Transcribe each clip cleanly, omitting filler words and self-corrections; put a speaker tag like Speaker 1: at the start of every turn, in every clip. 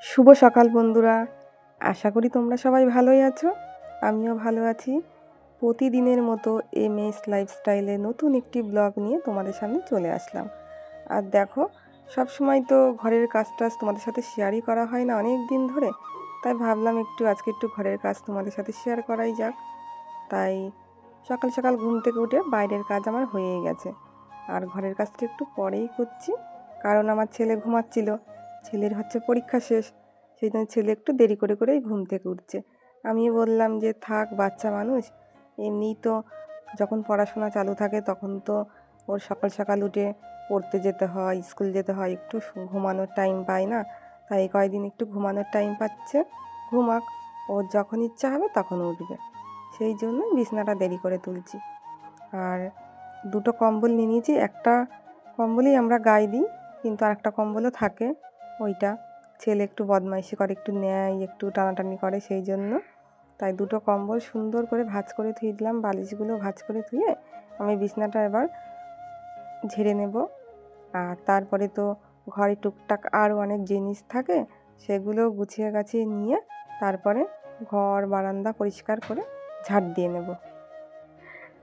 Speaker 1: শুভ সকাল বন্ধুরা, আশা করি তোমরা সবাই ভালোই আছো। আমিও ভালো আছি। প্রতিদিনের মতো MS লাইফস্টাইলে নতুন একটি ব্লগ নিয়ে তোমাদের সামনে চলে আসলাম। আর দেখো, সব সময় তো ঘরের কাজ টাজ তোমাদের সাথে শেয়ারই করা হয় না অনেক দিন ধরে, তাই ভাবলাম আজকে একটু ঘরের কাজ তোমাদের সাথে শেয়ার করাই যাক। তাই সকাল সকাল ঘুম থেকে উঠে বাইরের কাজ আমার হয়েই গেছে, আর ঘরের কাজটা একটু পরেই করছি, কারণ আমার ছেলে ঘুমাচ্ছিল। ছেলের পরীক্ষা শেষ, সেই জন্য ছেলে একটু দেরি করে করেই ঘুম থেকে উঠছে। আমি বললাম যে থাক, বাচ্চা মানুষ, এমনিই তো যখন পড়াশোনা চালু থাকে তখন তো ওর সকাল সকাল উঠে পড়তে যেতে হয়, স্কুল যেতে হয়, একটু ঘুমানোর টাইম পায় না। তাই কয়েকদিন একটু ঘুমানোর টাইম পাচ্ছে, ঘুমাক, ওর যখন ইচ্ছা হবে তখন উঠবে। সেই জন্য বিছানাটা দেরি করে তুলছি। আর দুটো কম্বল নিয়ে নিয়েছি। একটা কম্বলই আমরা গায়ে দিই, কিন্তু আরেকটা কম্বলও থাকে, ওইটা ছেলে একটু বদমাইশি করে, একটু নেয়, একটু টানাটানি করে, সেই জন্য তাই দুটো কম্বল সুন্দর করে ভাঁজ করে ধুয়ে দিলাম। বালিশগুলো ভাঁজ করে ধুয়ে আমি বিছানাটা এবার ঝেড়ে নেব। আর তারপরে তো ঘরে টুকটাক আরও অনেক জিনিস থাকে, সেগুলো গুছিয়ে গাছিয়ে নিয়ে তারপরে ঘর বারান্দা পরিষ্কার করে ঝাড় দিয়ে নেব।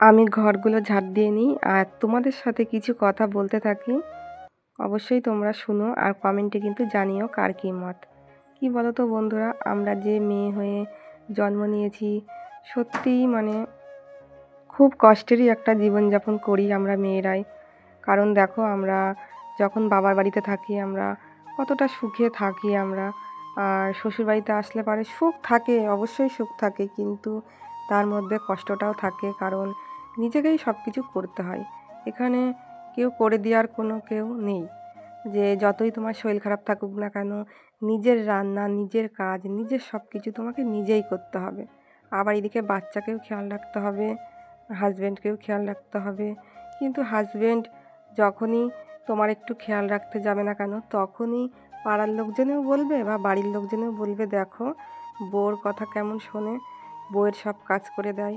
Speaker 1: আমি ঘরগুলো ঝাড় দিয়ে নিই আর তোমাদের সাথে কিছু কথা বলতে থাকি। অবশ্যই তোমরা শুনো আর কমেন্টে কিন্তু জানিও কার কী মত। কী বলো তো বন্ধুরা, আমরা যে মেয়ে হয়ে জন্ম নিয়েছি, সত্যিই খুব কষ্টেরই একটা জীবনযাপন করি আমরা মেয়েরাই। কারণ দেখো, আমরা যখন বাবার বাড়িতে থাকি আমরা কতটা সুখে থাকি আমরা, আর শ্বশুরবাড়িতে আসলে পরে সুখ থাকে, অবশ্যই সুখ থাকে, কিন্তু তার মধ্যে কষ্টটাও থাকে, কারণ নিজেকেই সব কিছু করতে হয়। এখানে কেউ করে দেওয়ার কোনো কেউ নেই, যে যতই তোমার শরীর খারাপ থাকুক না কেন, নিজের রান্না, নিজের কাজ, নিজের সব কিছু তোমাকে নিজেই করতে হবে। আবার এদিকে বাচ্চাকেও খেয়াল রাখতে হবে, হাজব্যান্ডকেও খেয়াল রাখতে হবে। কিন্তু হাজব্যান্ড যখনই তোমার একটু খেয়াল রাখতে যাবে না কেন, তখনই পাড়ার লোকজনেও বলবে বা বাড়ির লোকজনেও বলবে, দেখো বউর কথা কেমন শোনে, বউয়ের সব কাজ করে দেয়।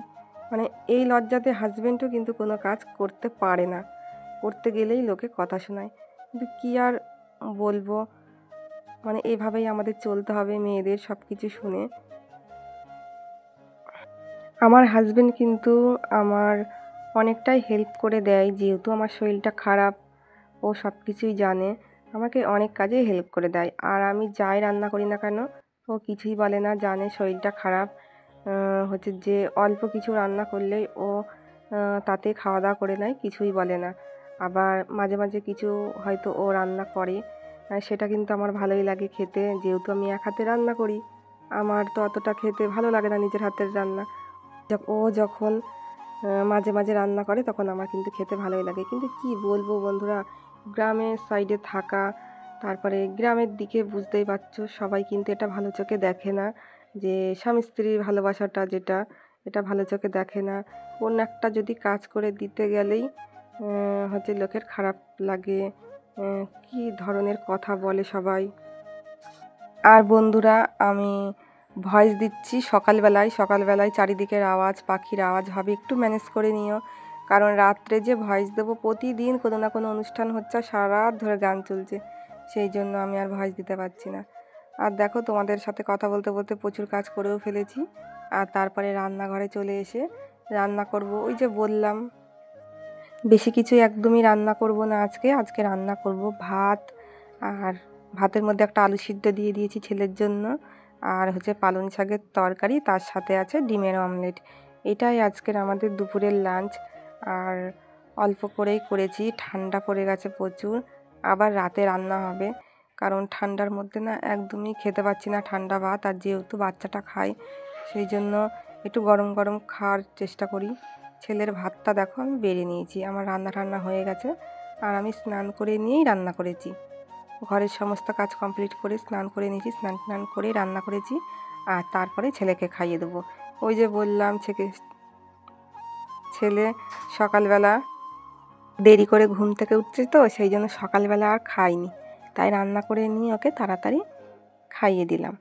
Speaker 1: এই লজ্জাতে হাজব্যান্ডও কিন্তু কোনো কাজ করতে পারে না, করতে গেলেই লোকে কথা শোনায়। কিন্তু কী আর বলবো, এভাবেই আমাদের চলতে হবে মেয়েদের, সব কিছু শুনে। আমার হাজব্যান্ড কিন্তু আমার অনেকটাই হেল্প করে দেয়, যেহেতু আমার শরীরটা খারাপ, ও সব কিছুই জানে, আমাকে অনেক কাজে হেল্প করে দেয়। আর আমি যাই রান্না করি না কেন, ও কিছুই বলে না, জানে শরীরটা খারাপ, যে অল্প কিছু রান্না করলেই ও তাতে খাওয়া দাওয়া করে নেয়, কিছুই বলে না। আবার মাঝে মাঝে কিছু হয়তো ও রান্না করে, সেটা কিন্তু আমার ভালোই লাগে খেতে, যেহেতু আমি এক হাতে রান্না করি, আমার তো অতটা খেতে ভালো লাগে না নিজের হাতের রান্না। ও যখন মাঝে মাঝে রান্না করে তখন আমার কিন্তু খেতে ভালোই লাগে। কিন্তু কি বলবো বন্ধুরা, গ্রামের সাইডে থাকা, তারপরে গ্রামের দিকে বুঝতেই পারছো, সবাই কিন্তু এটা ভালো চোখে দেখে না, যে স্বামী স্ত্রীর ভালোবাসাটা যেটা, এটা ভালো চোখে দেখে না। অন্য একটা যদি কাজ করে দিতে গেলেই লোকের খারাপ লাগে, কি ধরনের কথা বলে সবাই। আর বন্ধুরা, আমি ভয়েস দিচ্ছি সকালবেলায় চারিদিকের আওয়াজ, পাখির আওয়াজ হবে, একটু ম্যানেজ করে নিও, কারণ রাত্রে যে ভয়েস দেবো, প্রতিদিন কোনো না কোনো অনুষ্ঠান হচ্ছে, সারা রাত ধরে গান চলছে, সেই জন্য আমি আর ভয়েস দিতে পারছি না। আর দেখো, তোমাদের সাথে কথা বলতে বলতে প্রচুর কাজ করেও ফেলেছি। আর তারপরে রান্নাঘরে চলে এসে রান্না করব। ওই যে বললাম, বেশি কিছু একদমই রান্না করব না আজকে রান্না করব ভাত, আর ভাতের মধ্যে একটা আলু সিদ্ধ দিয়ে দিয়েছি ছেলের জন্য, আর পালং শাকের তরকারি, তার সাথে আছে ডিমের অমলেট। এটাই আজকের আমাদের দুপুরের লাঞ্চ। আর অল্প করেই করেছি, ঠান্ডা পড়ে গেছে প্রচুর, আবার রাতে রান্না হবে, কারণ ঠান্ডার মধ্যে না একদমই খেতে পাচ্ছি না ঠান্ডা ভাত, আর যেহেতু বাচ্চাটা খায়, সেই জন্য একটু গরম গরম খাওয়ার চেষ্টা করি। ছেলের ভাতটা দেখো আমি বেড়ে নিয়েছি, আমার রান্না হয়ে গেছে, আর আমি স্নান করে নিয়েই রান্না করেছি। ঘরের সমস্ত কাজ কমপ্লিট করে স্নান করে নিয়েছি, স্নান করে রান্না করেছি, আর তারপরে ছেলেকে খাইয়ে দেবো। ওই যে বললাম, ছেলে সকালবেলা দেরি করে ঘুম থেকে উঠছে, তো সেই জন্য সকালবেলা আর খাইনি, তাই রান্না করে নিয়ে ওকে তাড়াতাড়ি খাইয়ে দিলাম।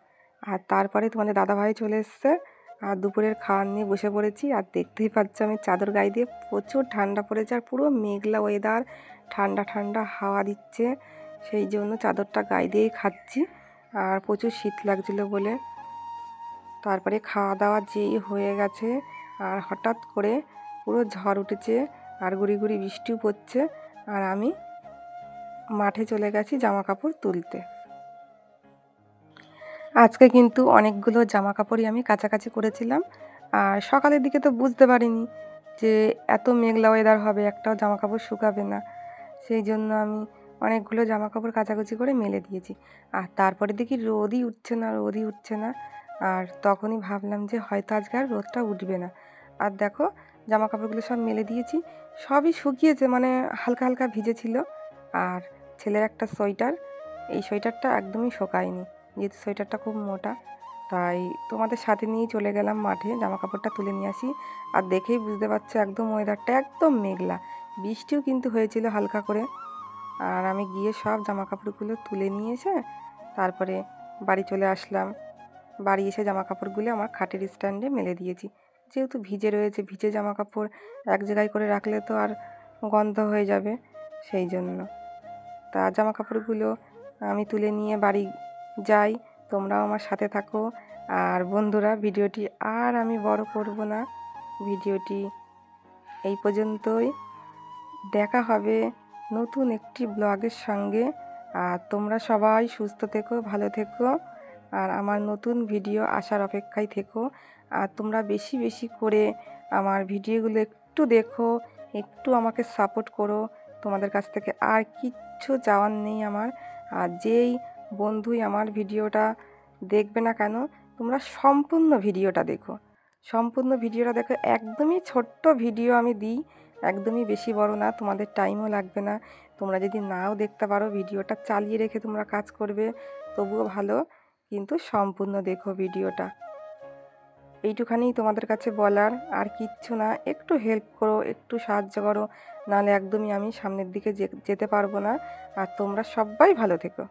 Speaker 1: আর তারপরে তোমাদের দাদাভাই চলে এসছে, আর দুপুরের খাওয়ার নিয়ে বসে পড়েছি। আর দেখতেই পাচ্ছ আমি চাদর গায়ে দিয়ে, প্রচুর ঠান্ডা পড়েছে, আর পুরো মেঘলা ওয়েদার, ঠান্ডা ঠান্ডা হাওয়া দিচ্ছে, সেই জন্য চাদরটা গায়ে দিয়েই খাচ্ছি। আর প্রচুর শীত লাগছিল বলে। তারপরে খাওয়া দাওয়া যেই হয়ে গেছে আর হঠাৎ করে পুরো ঝড় উঠেছে আর গুড়ি গুড়ি বৃষ্টিও পড়ছে, আর আমি মাঠে চলে গেছি জামা কাপড় তুলতে। আজকে কিন্তু অনেকগুলো জামা কাপড়ই আমি কাচাকাচি করেছিলাম, আর সকালের দিকে তো বুঝতে পারিনি যে এত মেঘলা ওয়েদার হবে, একটাও জামা কাপড় শুকাবে না। সেই জন্য আমি অনেকগুলো জামা কাপড় কাচাকুচি করে মেলে দিয়েছি। আর তারপরে দেখি রোদই উঠছে না, রোদই উঠছে না। আর তখনই ভাবলাম যে হয়তো আজকে আর রোদটা উঠবে না। আর দেখো জামা কাপড়গুলো সব মেলে দিয়েছি, সবই শুকিয়েছে, মানে হালকা হালকা ভিজেছিল। আর ছেলের একটা সোয়েটার, এই সোয়েটারটা একদমই শোকায়নি, যেহেতু সোয়েটারটা খুব মোটা। তাই তোমাদের সাথে নিয়েই চলে গেলাম মাঠে জামা কাপড়টা তুলে নিয়ে আসি। আর দেখেই বুঝতে পারছো একদম ওয়েদারটা একদম মেঘলা, বৃষ্টিও কিন্তু হয়েছিল হালকা করে। আর আমি গিয়ে সব জামা কাপড়গুলো তুলে নিয়ে এসে তারপরে বাড়ি চলে আসলাম। বাড়ি এসে জামা কাপড়গুলো আমার খাটের স্ট্যান্ডে মেলে দিয়েছি, যেহেতু ভিজে রয়েছে, ভিজে জামা কাপড় এক জায়গায় করে রাখলে তো আর গন্ধ হয়ে যাবে, সেই জন্য। তা জামা কাপড়গুলো আমি তুলে নিয়ে বাড়ি যাই। তোমরাও আমার সাথে থাকো। আর বন্ধুরা, ভিডিওটি আর আমি বড় করব না, ভিডিওটি এই পর্যন্তই। দেখা হবে নতুন একটি ব্লগের সঙ্গে। আর তোমরা সবাই সুস্থ থেকো, ভালো থেকো, আর আমার নতুন ভিডিও আসার অপেক্ষায় থেকো। আর তোমরা বেশি বেশি করে আমার ভিডিওগুলো একটু দেখো, একটু আমাকে সাপোর্ট করো। তোমাদের কাছ থেকে আর কিচ্ছু চাওয়ার নেই আমার। আর যেই বন্ধুই আমার ভিডিওটা দেখবে না কেন, তোমরা সম্পূর্ণ ভিডিওটা দেখো, সম্পূর্ণ ভিডিওটা দেখো। একদমই ছোট্ট ভিডিও আমি দিই, একদমই বেশি বড় না, তোমাদের টাইমও লাগবে না। তোমরা যদি নাও দেখতে পারো, ভিডিওটা চালিয়ে রেখে তোমরা কাজ করবে, তবুও ভালো, কিন্তু সম্পূর্ণ দেখো ভিডিওটা। এইটুখানেই তোমাদের কাছে বলার, আর কিচ্ছু না। একটু হেল্প করো, একটু সাহায্য করো, নাহলে একদমই আমি সামনের দিকে যেতে পারবো না। আর তোমরা সবাই ভালো থেকো।